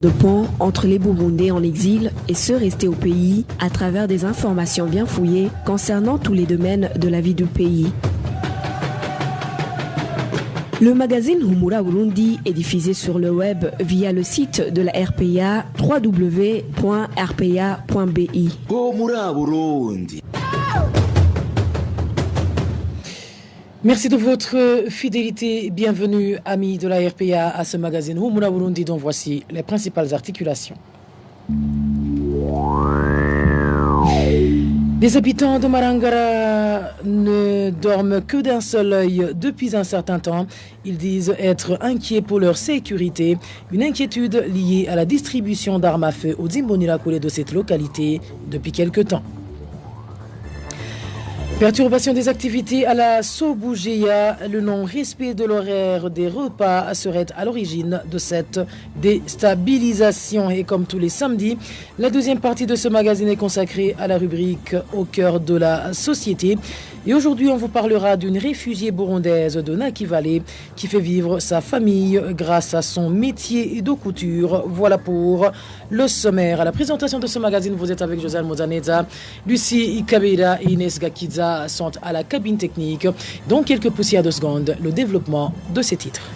de pont entre les Burundais en exil et ceux restés au pays à travers des informations bien fouillées concernant tous les domaines de la vie du pays. Le magazine Humura Burundi est diffusé sur le web via le site de la RPA www.rpa.bi. Humura Burundi. Merci de votre fidélité. Bienvenue, amis de la RPA, à ce magazine Humura Burundi dont voici les principales articulations. Les habitants de Marangara ne dorment que d'un seul œil depuis un certain temps. Ils disent être inquiets pour leur sécurité, une inquiétude liée à la distribution d'armes à feu aux Imbonirakure de cette localité depuis quelque temps. Perturbation des activités à la Sobougeya, le non-respect de l'horaire des repas serait à l'origine de cette déstabilisation. Et comme tous les samedis, la deuxième partie de ce magazine est consacrée à la rubrique Au cœur de la société. Et aujourd'hui, on vous parlera d'une réfugiée burundaise de Nakivale qui fait vivre sa famille grâce à son métier de couture. Voilà pour le sommaire. À la présentation de ce magazine, vous êtes avec José Mozaneza, Lucie Kabeda et Inès Gakiza sont à la cabine technique. Dans quelques poussières de secondes, le développement de ces titres.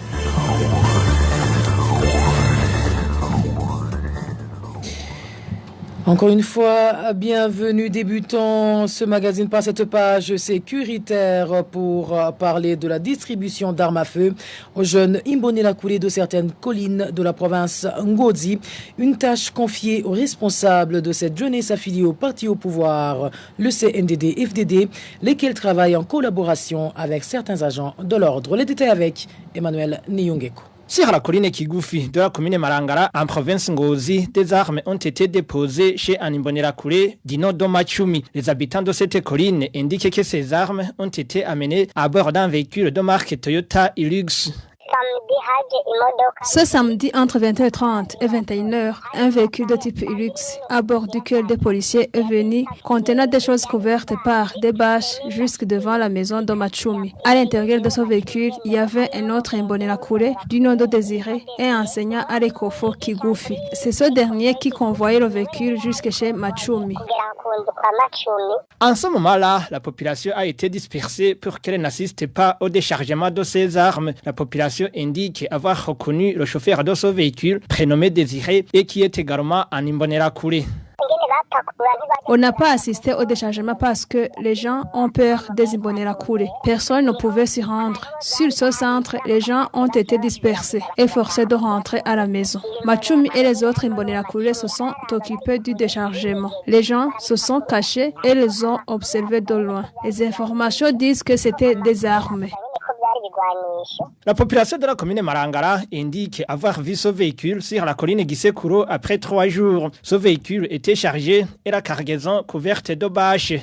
Encore une fois, bienvenue. Débutons ce magazine par cette page sécuritaire pour parler de la distribution d'armes à feu aux jeunes Imbonerakure de certaines collines de la province Ngozi. Une tâche confiée aux responsables de cette jeunesse affiliée au parti au pouvoir, le CNDD-FDD, lesquels travaillent en collaboration avec certains agents de l'ordre. Les détails avec Emmanuel Niyongeko. Sur la colline Kigoufi de la commune Marangara, en province Ngozi, des armes ont été déposées chez un Imbonerakure Dino Domachumi. Les habitants de cette colline indiquent que ces armes ont été amenées à bord d'un véhicule de marque Toyota Hilux. Ce samedi, entre 20h30 et 21h, un véhicule de type Hilux, à bord duquel des policiers est venu, contenant des choses couvertes par des bâches jusque devant la maison d'Omachumi. À l'intérieur de ce véhicule, il y avait un autre Imbonerakure du nom de Désiré et enseignant à l'Ekofo Kigoufi. C'est ce dernier qui convoyait le véhicule jusque chez Machumi. En ce moment-là, la population a été dispersée pour qu'elle n'assiste pas au déchargement de ces armes. La population indique avoir reconnu le chauffeur de ce véhicule, prénommé Désiré, et qui est également un Imbonerakure. On n'a pas assisté au déchargement parce que les gens ont peur des Imbonerakure. Personne ne pouvait s'y rendre. Sur ce centre, les gens ont été dispersés et forcés de rentrer à la maison. Machumi et les autres Imbonerakure se sont occupés du déchargement. Les gens se sont cachés et les ont observés de loin. Les informations disent que c'était des armes. La population de la commune Marangara indique avoir vu ce véhicule sur la colline Gisekuro après 3 jours. Ce véhicule était chargé et la cargaison couverte de bâches.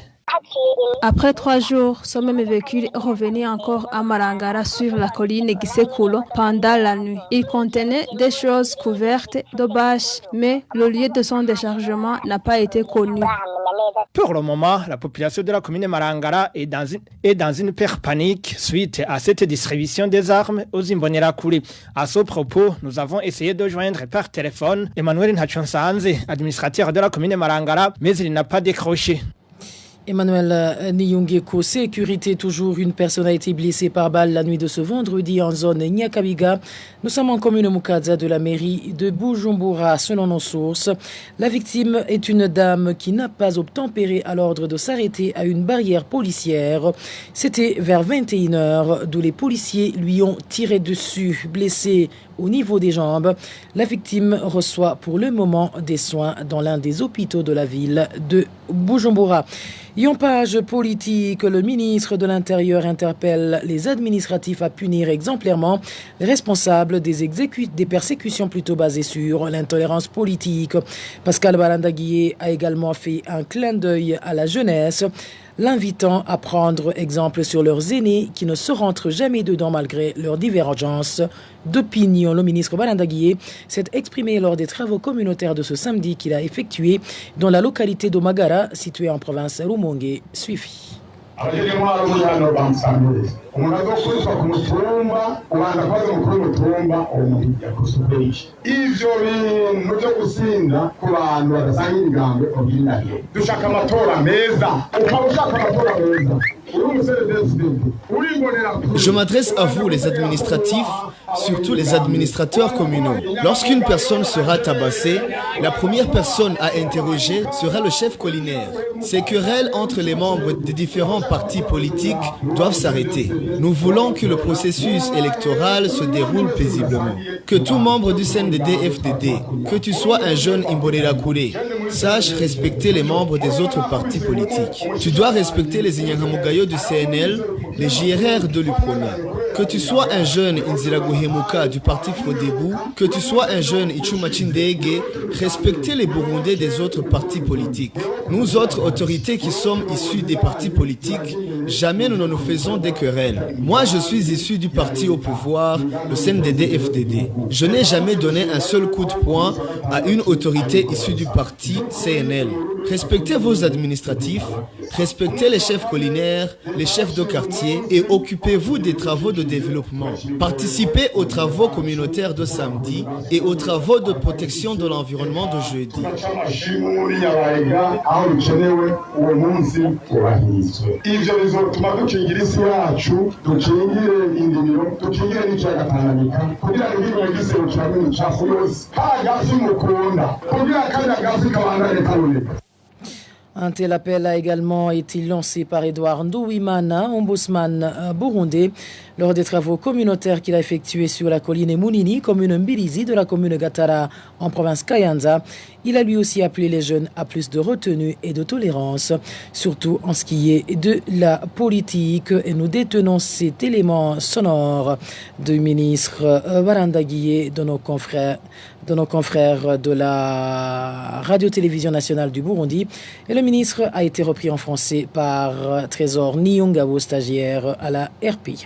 Après 3 jours, ce même véhicule est revenu encore à Marangara sur la colline Gisekuro pendant la nuit. Il contenait des choses couvertes de bâches, mais le lieu de son déchargement n'a pas été connu. Pour le moment, la population de la commune Marangara est dans une peur panique suite à cette distribution des armes aux Imbonerakure. À ce propos, nous avons essayé de joindre par téléphone Emmanuel Ntachonsanze, administrateur de la commune Marangara, mais il n'a pas décroché. Emmanuel Niyongeko, sécurité, toujours une personne a été blessée par balle la nuit de ce vendredi en zone Nyakabiga. Nous sommes en commune Mukaza de la mairie de Bujumbura, selon nos sources. La victime est une dame qui n'a pas obtempéré à l'ordre de s'arrêter à une barrière policière. C'était vers 21h, d'où les policiers lui ont tiré dessus, blessée au niveau des jambes. La victime reçoit pour le moment des soins dans l'un des hôpitaux de la ville de Bujumbura. Et en page politique, le ministre de l'Intérieur interpelle les administratifs à punir exemplairement les responsables des persécutions plutôt basées sur l'intolérance politique. Pascal Barandaguié a également fait un clin d'œil à la jeunesse, l'invitant à prendre exemple sur leurs aînés qui ne se rentrent jamais dedans malgré leurs divergences d'opinion. Le ministre Barandaguié s'est exprimé lors des travaux communautaires de ce samedi qu'il a effectués dans la localité d'Omagara, située en province Rumongue. Suivi. Je m'adresse à vous, les administratifs, surtout les administrateurs communaux. Lorsqu'une personne sera tabassée, la première personne à interroger sera le chef collinaire. Ces querelles entre les membres des différents partis politiques doivent s'arrêter. Nous voulons que le processus électoral se déroule paisiblement. Que tout membre du CNDD-FDD, que tu sois un jeune Imbonerakure, sache respecter les membres des autres partis politiques. Tu dois respecter les Inyangamugayo du CNL, les JRR de l'UPRONA. Que tu sois un jeune Inziraguhemuka du parti Frodebou, que tu sois un jeune Ichuma Chindege, respectez les Burundais des autres partis politiques. Nous autres autorités qui sommes issus des partis politiques, jamais nous ne nous faisons des querelles. Moi, je suis issu du parti au pouvoir, le CNDD-FDD. Je n'ai jamais donné un seul coup de poing à une autorité issue du parti CNL. Respectez vos administratifs, respectez les chefs collinaires, les chefs de quartier et occupez-vous des travaux de développement. Participez aux travaux communautaires de samedi et aux travaux de protection de l'environnement de jeudi. Un tel appel a également été lancé par Edouard Ndouimana, ombudsman burundais, lors des travaux communautaires qu'il a effectués sur la colline Mounini, commune Mbilizi de la commune Gatara en province Kayanza. Il a lui aussi appelé les jeunes à plus de retenue et de tolérance, surtout en ce qui est de la politique. Et nous détenons cet élément sonore du ministre Barandaguié de nos confrères de la radio-télévision nationale du Burundi. Et le ministre a été repris en français par Trésor Niyongabo, stagiaire à la RPI.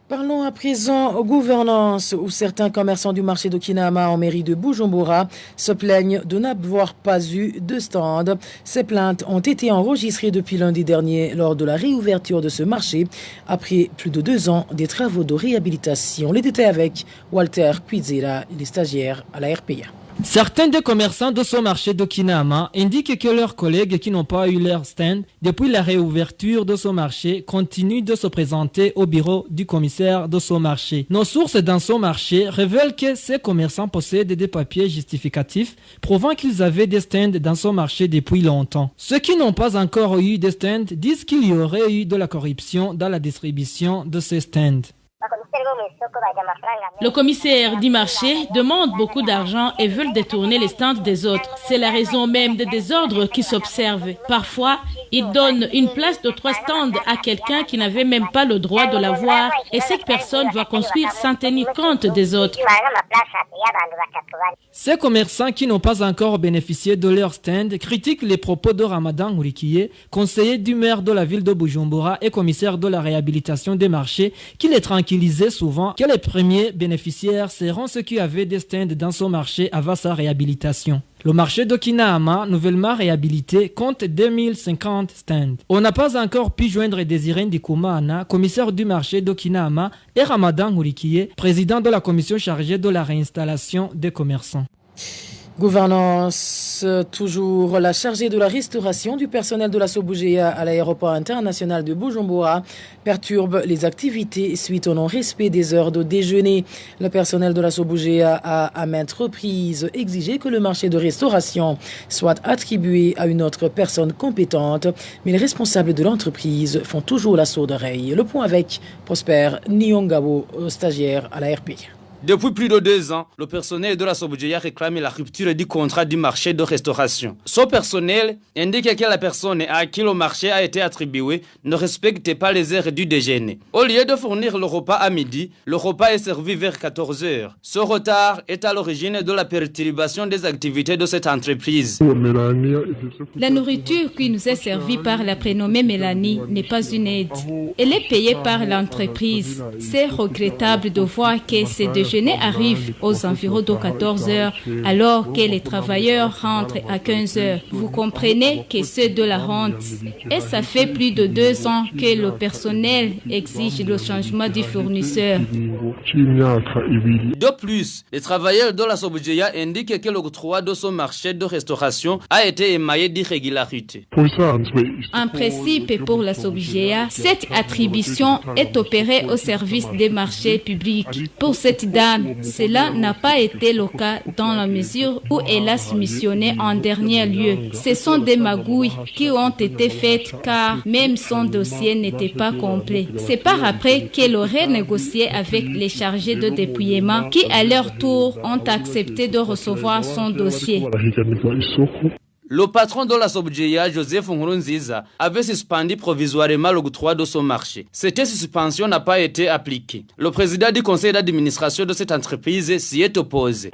Parlons à présent gouvernance, où certains commerçants du marché d'Okinama en mairie de Bujumbura se plaignent de n'avoir pas eu de stand. Ces plaintes ont été enregistrées depuis lundi dernier lors de la réouverture de ce marché, après plus de 2 ans des travaux de réhabilitation. Les détails avec Walter Cuizera, il est stagiaire à la RPA. Certains des commerçants de ce marché d'Okinama indiquent que leurs collègues qui n'ont pas eu leur stand depuis la réouverture de ce marché continuent de se présenter au bureau du commissaire de ce marché. Nos sources dans ce marché révèlent que ces commerçants possèdent des papiers justificatifs prouvant qu'ils avaient des stands dans ce marché depuis longtemps. Ceux qui n'ont pas encore eu des stands disent qu'il y aurait eu de la corruption dans la distribution de ces stands. Le commissaire du marché demande beaucoup d'argent et veut détourner les stands des autres. C'est la raison même des désordres qui s'observent. Parfois, il donne une place de 3 stands à quelqu'un qui n'avait même pas le droit de l'avoir et cette personne doit construire sans tenir compte des autres. Ces commerçants qui n'ont pas encore bénéficié de leur stand critiquent les propos de Ramadan Ourikiye, conseiller du maire de la ville de Bujumbura et commissaire de la réhabilitation des marchés, qui les tranquillisait souvent que les premiers bénéficiaires seront ceux qui avaient des stands dans son marché avant sa réhabilitation. Le marché d'Okinama, nouvellement réhabilité, compte 2050 stands. On n'a pas encore pu joindre Désiré Ndikoumana, commissaire du marché d'Okinama, et Ramadan Ourikiye, président de la commission chargée de la réinstallation des commerçants. Gouvernance, toujours la chargée de la restauration du personnel de la Sobujea à l'aéroport international de Bujumbura perturbe les activités suite au non-respect des heures de déjeuner. Le personnel de la Sobujea a à maintes reprises exigé que le marché de restauration soit attribué à une autre personne compétente, mais les responsables de l'entreprise font toujours la sourde oreille. Le point avec Prosper Nyongabo, stagiaire à la RP. Depuis plus de 2 ans, le personnel de la Sobujea réclame la rupture du contrat du marché de restauration. Ce personnel indique que la personne à qui le marché a été attribué ne respecte pas les heures du déjeuner. Au lieu de fournir le repas à midi, le repas est servi vers 14 h. Ce retard est à l'origine de la perturbation des activités de cette entreprise. La nourriture qui nous est servie par la prénommée Mélanie n'est pas une aide. Elle est payée par l'entreprise. C'est regrettable de voir que ces déchets déjeuner arrive aux environs de 14 heures, alors que les travailleurs rentrent à 15 heures. Vous comprenez que c'est de la honte. Et ça fait plus de 2 ans que le personnel exige le changement du fournisseur. De plus, les travailleurs de la Sobjeya indiquent que l'octroi de ce marché de restauration a été émaillé d'irrégularités. En principe, pour la Sobjeya, cette attribution est opérée au service des marchés publics. Pour cette dame, cela n'a pas été le cas dans la mesure où elle a soumissionné en dernier lieu. Ce sont des magouilles qui ont été faites car même son dossier n'était pas complet. C'est par après qu'elle aurait négocié avec les chargés de dépouillement qui, à leur tour, ont accepté de recevoir son dossier. Le patron de la Sobjeya, Joseph Nkurunziza, avait suspendu provisoirement l'octroi de son marché. Cette suspension n'a pas été appliquée. Le président du conseil d'administration de cette entreprise s'y est opposé.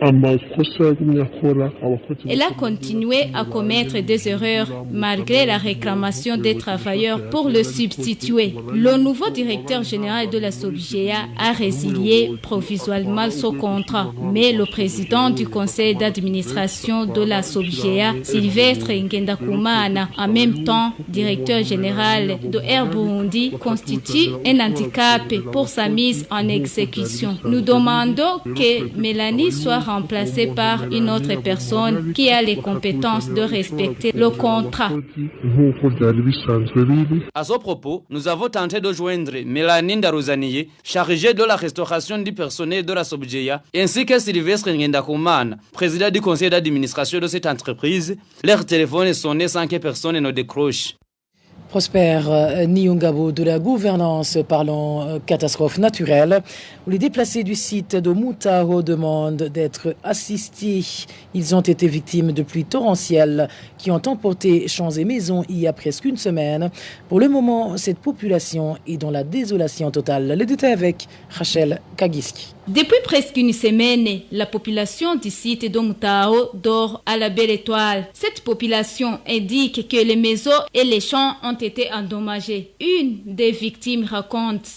Elle a continué à commettre des erreurs malgré la réclamation des travailleurs pour le substituer. Le nouveau directeur général de la Sobjeya a résilié provisoirement son contrat. Mais le président du conseil d'administration de la Sobjeya, Sylvain Ngendakumana, en même temps directeur général de Air Burundi, constitue un handicap pour sa mise en exécution. Nous demandons que Mélanie soit remplacée par une autre personne qui a les compétences de respecter le contrat. À ce propos, nous avons tenté de joindre Mélanie Ndaruzaniye, chargée de la restauration du personnel de la Sobjeya, ainsi que Sylvestre Ngendakumana, président du conseil d'administration de cette entreprise. Leur téléphone est sonné sans que personne ne décroche. Prosper Niungabo de la gouvernance parlant catastrophe naturelle, où les déplacés du site de Moutao demandent d'être assistés. Ils ont été victimes de pluies torrentielles qui ont emporté champs et maisons il y a presque une semaine. Pour le moment, cette population est dans la désolation totale. Les détails avec Rachel Kagiski. Depuis presque une semaine, la population du site de Moutao dort à la belle étoile. Cette population indique que les maisons et les champs ont été endommagés. Une des victimes raconte.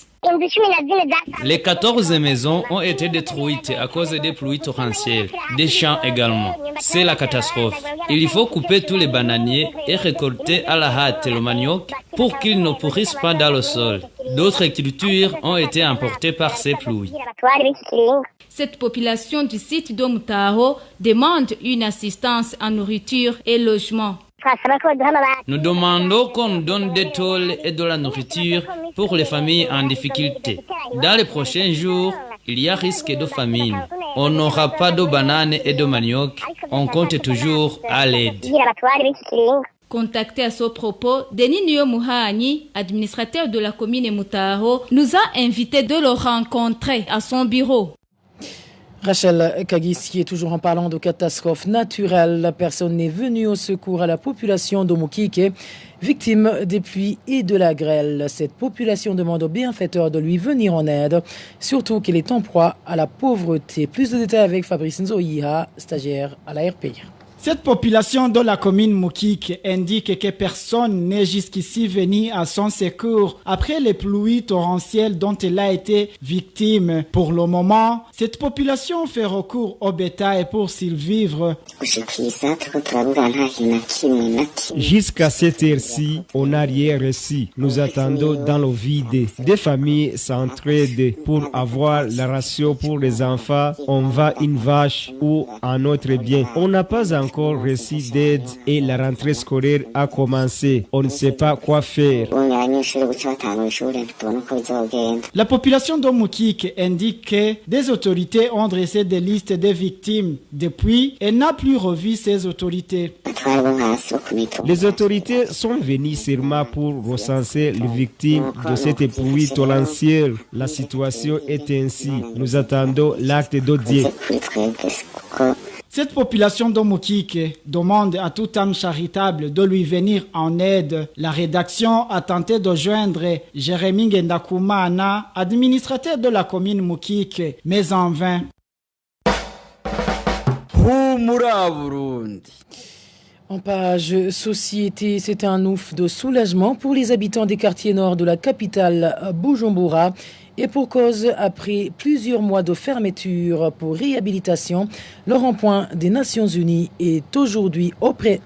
Les 14 maisons ont été détruites à cause des pluies torrentielles, des champs également. C'est la catastrophe. Il faut couper tous les bananiers et récolter à la hâte le manioc pour qu'ils ne pourrissent pas dans le sol. D'autres cultures ont été emportées par ces pluies. Cette population du site de Moutao demande une assistance en nourriture et logement. Nous demandons qu'on nous donne des tôles et de la nourriture pour les familles en difficulté. Dans les prochains jours, il y a risque de famine. On n'aura pas de bananes et de manioc. On compte toujours à l'aide. Contacté à ce propos, Denis Nyomuhani, administrateur de la commune Moutao, nous a invités de le rencontrer à son bureau. Rachel Kagiski est toujours en parlant de catastrophe naturelle. Personne n'est venu au secours à la population d'Omukike, victime des pluies et de la grêle. Cette population demande aux bienfaiteurs de lui venir en aide, surtout qu'il est en proie à la pauvreté. Plus de détails avec Fabrice Nzoïha, stagiaire à la RPI. Cette population de la commune Moukik indique que personne n'est jusqu'ici venu à son secours après les pluies torrentielles dont elle a été victime. Pour le moment, cette population fait recours au bétail pour survivre. Jusqu'à cette heure-ci, on n'a rien reçu. Nous attendons dans le vide. Des familles s'entraident pour avoir la ration pour les enfants. On va une vache ou un autre bien. On n'a pas encore reçu d'aide et la rentrée scolaire a commencé. On ne sait pas quoi faire. La population d'Omukik indique que des autorités ont dressé des listes des victimes. Depuis, elle n'a plus revu ces autorités. Les autorités sont venues seulement pour recenser les victimes de cette pluie torrentielle. La situation est ainsi. Nous attendons l'acte d'Odier. Cette population d'Omukik demande à toute âme charitable de lui venir en aide. La rédaction a tenté de joindre Jérémy Ngendakumana, administrateur de la commune Moukik, mais en vain. En page société, c'est un ouf de soulagement pour les habitants des quartiers nord de la capitale Bujumbura. Et pour cause, après plusieurs mois de fermeture pour réhabilitation, le rond-point des Nations Unies est aujourd'hui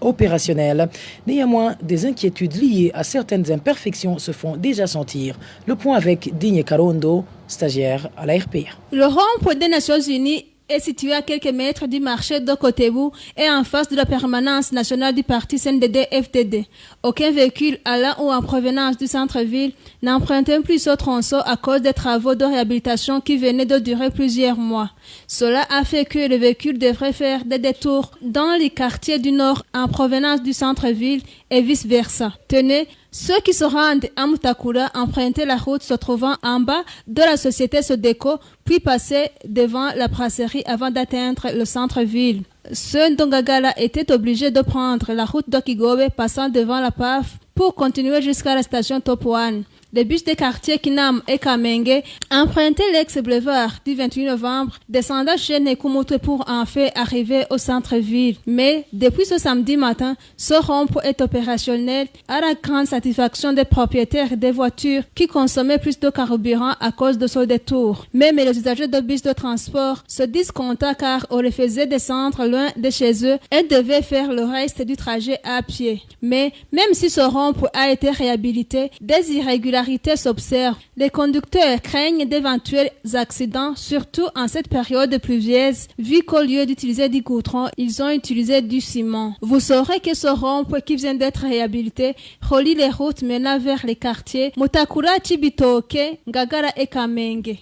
opérationnel. Néanmoins, des inquiétudes liées à certaines imperfections se font déjà sentir. Le point avec Digne Karondo, stagiaire à la RPA. Le rond-point des Nations Unies est situé à quelques mètres du marché de Cotebu et en face de la permanence nationale du parti CNDD-FDD. Aucun véhicule allant ou en provenance du centre-ville n'empruntait plus ce tronçon à cause des travaux de réhabilitation qui venaient de durer plusieurs mois. Cela a fait que le véhicule devrait faire des détours dans les quartiers du nord en provenance du centre-ville et vice-versa. Tenez, ceux qui se rendent à Mutakura empruntent la route se trouvant en bas de la société Sodeco, puis passer devant la brasserie avant d'atteindre le centre-ville. Ceux d'Ongagala étaient obligés de prendre la route d'Okigobe passant devant la PAF pour continuer jusqu'à la station Topoan. Les bus des quartiers Kinam et Kamenge empruntaient l'ex-boulevard du 28 novembre, descendant chez Nekumutu pour en fait arriver au centre-ville. Mais depuis ce samedi matin, ce rond-point est opérationnel à la grande satisfaction des propriétaires des voitures qui consommaient plus de carburant à cause de ce détour. Même les usagers de bus de transport se disent contents car on les faisait descendre loin de chez eux et devaient faire le reste du trajet à pied. Mais même si ce rond-point a été réhabilité, des irrégularités s'observent. Les conducteurs craignent d'éventuels accidents, surtout en cette période pluvieuse, vu qu'au lieu d'utiliser du goudron, ils ont utilisé du ciment. Vous saurez que ce rond-point qui vient d'être réhabilité relie les routes menant vers les quartiers Mutakura, Chibitoke, Ngagara et Kamenge.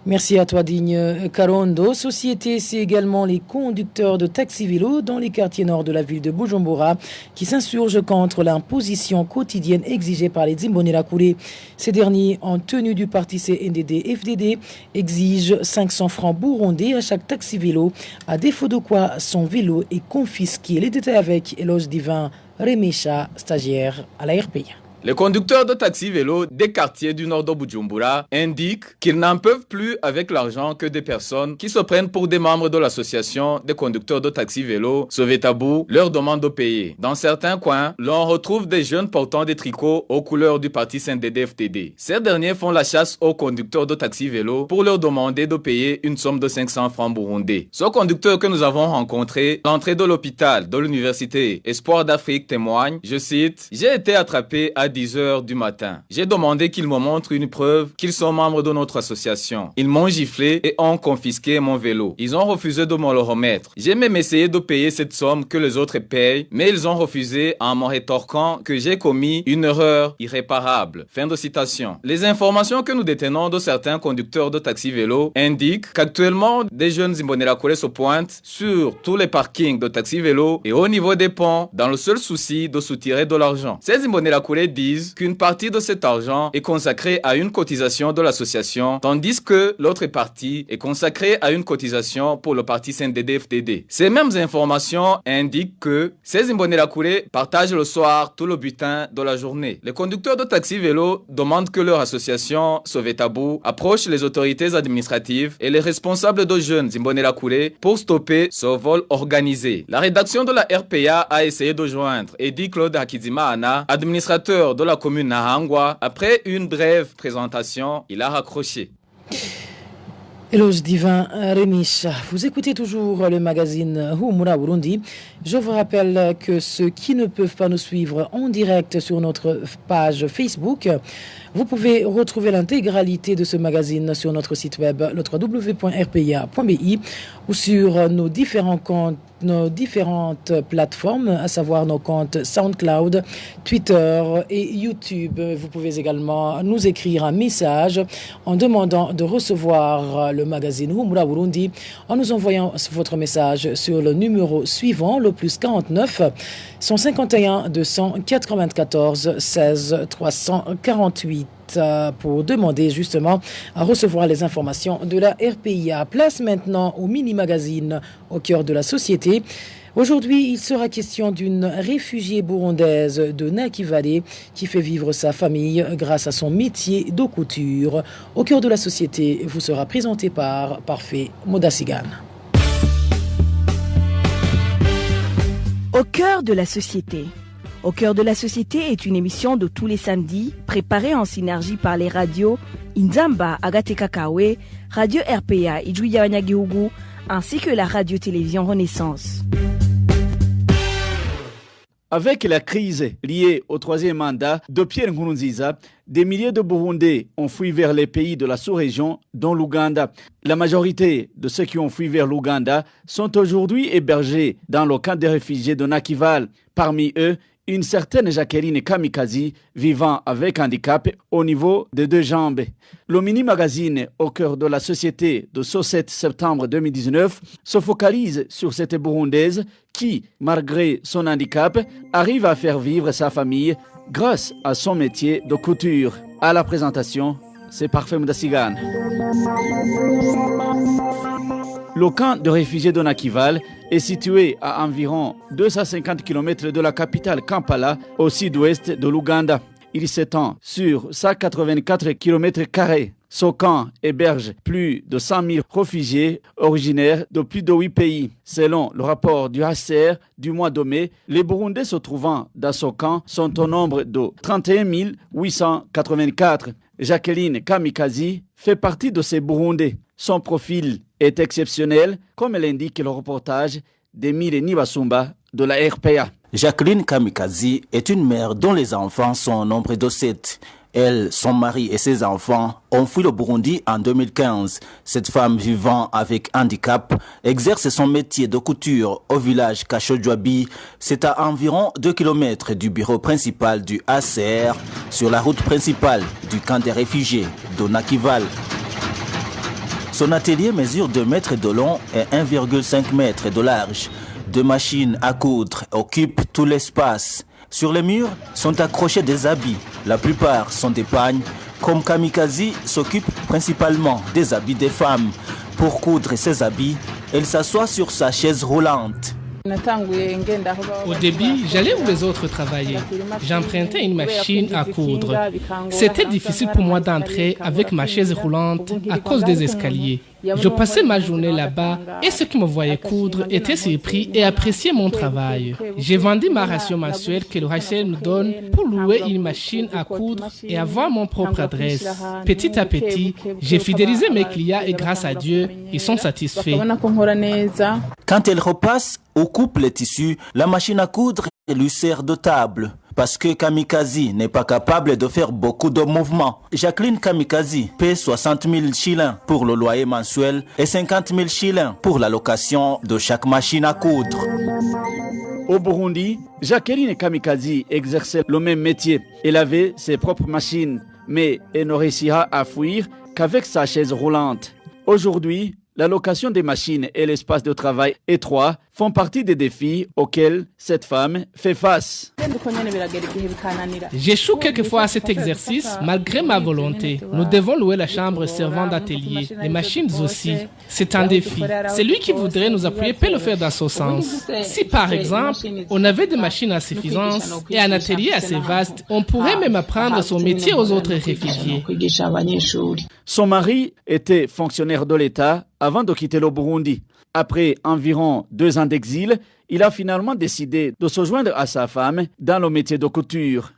Merci à toi, Digne Karondo. Société, c'est également les conducteurs de taxi-vélo dans les quartiers nord de la ville de Bujumbura qui s'insurgent contre l'imposition quotidienne exigée par les Imbonerakure. Ces derniers, en tenue du parti CNDD-FDD, exigent 500 francs burundais à chaque taxi-vélo, à défaut de quoi son vélo est confisqué. Les détails avec Eloge Divin Remesha, stagiaire à la RPA. Les conducteurs de taxi-vélo des quartiers du nord de Bujumbura indiquent qu'ils n'en peuvent plus avec l'argent que des personnes qui se prennent pour des membres de l'association des conducteurs de taxi-vélo Sovetabou leur demandent de payer. Dans certains coins, l'on retrouve des jeunes portant des tricots aux couleurs du parti CNDD-FDD. Ces derniers font la chasse aux conducteurs de taxi-vélo pour leur demander de payer une somme de 500 francs burundais. Ce conducteur que nous avons rencontré, l'entrée de l'hôpital de l'université Espoir d'Afrique témoigne, je cite, « J'ai été attrapé à 10h du matin. J'ai demandé qu'ils me montrent une preuve qu'ils sont membres de notre association. Ils m'ont giflé et ont confisqué mon vélo. Ils ont refusé de me le remettre. J'ai même essayé de payer cette somme que les autres payent, mais ils ont refusé en me rétorquant que j'ai commis une erreur irréparable. » Fin de citation. Les informations que nous détenons de certains conducteurs de taxi-vélo indiquent qu'actuellement, des jeunes Imbonerakure se pointent sur tous les parkings de taxi-vélo et au niveau des ponts dans le seul souci de soutirer de l'argent. Ces Imbonerakure disent qu'une partie de cet argent est consacrée à une cotisation de l'association, tandis que l'autre partie est consacrée à une cotisation pour le parti CNDD-FDD. Ces mêmes informations indiquent que ces Imbonerakure partagent le soir tout le butin de la journée. Les conducteurs de taxi-vélo demandent que leur association Sovetabou approche les autorités administratives et les responsables de jeunes Imbonerakure pour stopper ce vol organisé. La rédaction de la RPA a essayé de joindre Edi Claude Hakizimana, administrateur de la commune Nahangwa. Après une brève présentation, il a raccroché. Eloge Divin Remish, vous écoutez toujours le magazine Humura Burundi. Je vous rappelle que ceux qui ne peuvent pas nous suivre en direct sur notre page Facebook, vous pouvez retrouver l'intégralité de ce magazine sur notre site web, le www.rpa.bi, ou sur nos différentes plateformes, à savoir nos comptes SoundCloud, Twitter et YouTube. Vous pouvez également nous écrire un message en demandant de recevoir le magazine Humura Burundi en nous envoyant votre message sur le numéro suivant, le plus 49 151 294 16 348. Pour demander justement à recevoir les informations de la RPIA. Place maintenant au mini-magazine au cœur de la société. Aujourd'hui, il sera question d'une réfugiée burundaise de Nakivale qui fait vivre sa famille grâce à son métier de couture. Au cœur de la société vous sera présenté par Parfait Modasigan. Au cœur de la société. Au cœur de la société est une émission de tous les samedis, préparée en synergie par les radios Inzamba Agatekakawe, Radio RPA Ijwi Wanyagihugu, ainsi que la radio-télévision Renaissance. Avec la crise liée au troisième mandat de Pierre Nkurunziza, des milliers de Burundais ont fui vers les pays de la sous-région, dont l'Ouganda. La majorité de ceux qui ont fui vers l'Ouganda sont aujourd'hui hébergés dans le camp des réfugiés de Nakival. Parmi eux, une certaine Jacqueline Kamikazi vivant avec handicap au niveau des deux jambes. Le mini-magazine au cœur de la société de ce 7 septembre 2019 se focalise sur cette Burundaise qui, malgré son handicap, arrive à faire vivre sa famille grâce à son métier de couture. À la présentation, c'est Parfait Mdasigane. Le camp de réfugiés de Nakival est situé à environ 250 km de la capitale Kampala, au sud-ouest de l'Ouganda. Il s'étend sur 184 km². Ce camp héberge plus de 100 000 réfugiés originaires de plus de 8 pays. Selon le rapport du HCR du mois de mai, les Burundais se trouvant dans ce camp sont au nombre de 31 884. Jacqueline Kamikazi fait partie de ces Burundais. Son profil est exceptionnel, comme l'indique le reportage d'Emile Nibasumba de la RPA. Jacqueline Kamikazi est une mère dont les enfants sont au nombre de 7. Elle, son mari et ses enfants ont fui le Burundi en 2015. Cette femme vivant avec handicap exerce son métier de couture au village Kachojwabi. C'est à environ 2 km du bureau principal du HCR sur la route principale du camp des réfugiés de Nakival. Son atelier mesure 2 mètres de long et 1,5 mètre de large. 2 machines à coudre occupent tout l'espace. Sur les murs sont accrochés des habits. La plupart sont des pagnes. Comme Kamikazi s'occupe principalement des habits des femmes. Pour coudre ses habits, elle s'assoit sur sa chaise roulante. Au début, j'allais où les autres travaillaient. J'empruntais une machine à coudre. C'était difficile pour moi d'entrer avec ma chaise roulante à cause des escaliers. Je passais ma journée là-bas et ceux qui me voyaient coudre étaient surpris et appréciaient mon travail. J'ai vendu ma ration mensuelle que le HCR nous donne pour louer une machine à coudre et avoir mon propre adresse. Petit à petit, j'ai fidélisé mes clients et grâce à Dieu, ils sont satisfaits. Quand elle repasse ou coupe les tissus, la machine à coudre lui sert de table. Parce que Kamikazi n'est pas capable de faire beaucoup de mouvements. Jacqueline Kamikazi paie 60 000 shillings pour le loyer mensuel et 50 000 shillings pour la location de chaque machine à coudre. Au Burundi, Jacqueline Kamikazi exerçait le même métier. Elle avait ses propres machines, mais elle ne réussira à fuir qu'avec sa chaise roulante. Aujourd'hui, la location des machines et l'espace de travail étroit font partie des défis auxquels cette femme fait face. J'échoue quelquefois à cet exercice malgré ma volonté. Nous devons louer la chambre servant d'atelier, les machines aussi. C'est un défi. Celui qui voudrait nous appuyer peut le faire dans ce sens. Si par exemple, on avait des machines à suffisance et un atelier assez vaste, on pourrait même apprendre son métier aux autres réfugiés. Son mari était fonctionnaire de l'État avant de quitter le Burundi. Après environ 2 ans d'exil, il a finalement décidé de se joindre à sa femme dans le métier de couture.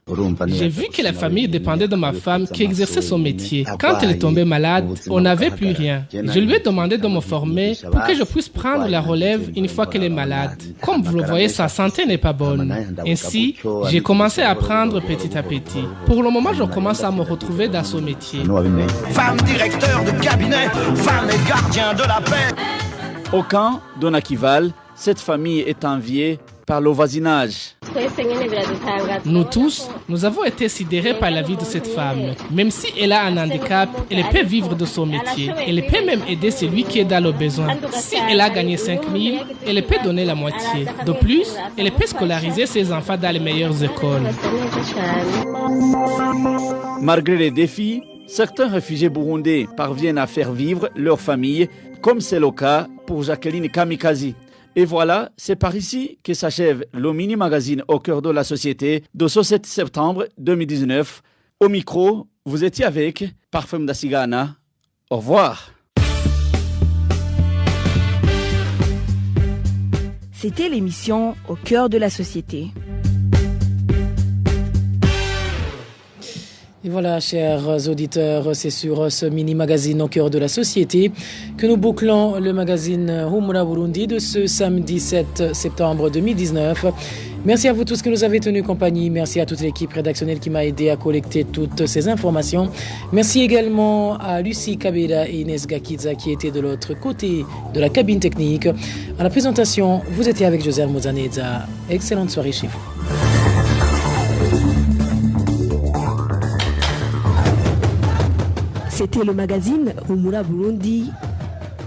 J'ai vu que la famille dépendait de ma femme qui exerçait son métier. Quand elle est tombée malade, on n'avait plus rien. Je lui ai demandé de me former pour que je puisse prendre la relève une fois qu'elle est malade. Comme vous le voyez, sa santé n'est pas bonne. Ainsi, j'ai commencé à apprendre petit à petit. Pour le moment, je commence à me retrouver dans ce métier. Femme directeur de cabinet, femme et gardien de la paix. Au camp de Nakival, cette famille est enviée par le voisinage. Nous tous, nous avons été sidérés par la vie de cette femme. Même si elle a un handicap, elle peut vivre de son métier. Elle peut même aider celui qui est dans le besoin. Si elle a gagné 5 000, elle peut donner la moitié. De plus, elle peut scolariser ses enfants dans les meilleures écoles. Malgré les défis, certains réfugiés burundais parviennent à faire vivre leur famille, comme c'est le cas pour Jacqueline Kamikazi. Et voilà, c'est par ici que s'achève le mini-magazine au cœur de la société de ce 7 septembre 2019. Au micro, vous étiez avec Parfait Mdasigana. Au revoir. C'était l'émission Au cœur de la société. Et voilà, chers auditeurs, c'est sur ce mini-magazine au cœur de la société que nous bouclons le magazine Humura Burundi de ce samedi 7 septembre 2019. Merci à vous tous qui nous avez tenu compagnie. Merci à toute l'équipe rédactionnelle qui m'a aidé à collecter toutes ces informations. Merci également à Lucie Kabeda et Inès Gakiza qui étaient de l'autre côté de la cabine technique. À la présentation, vous étiez avec José Mozaneza. Excellente soirée chez vous. C'était le magazine Humura Burundi.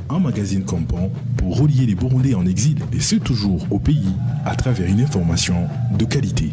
Un magazine comprend pour relier les Burundais en exil et ceux toujours au pays à travers une information de qualité.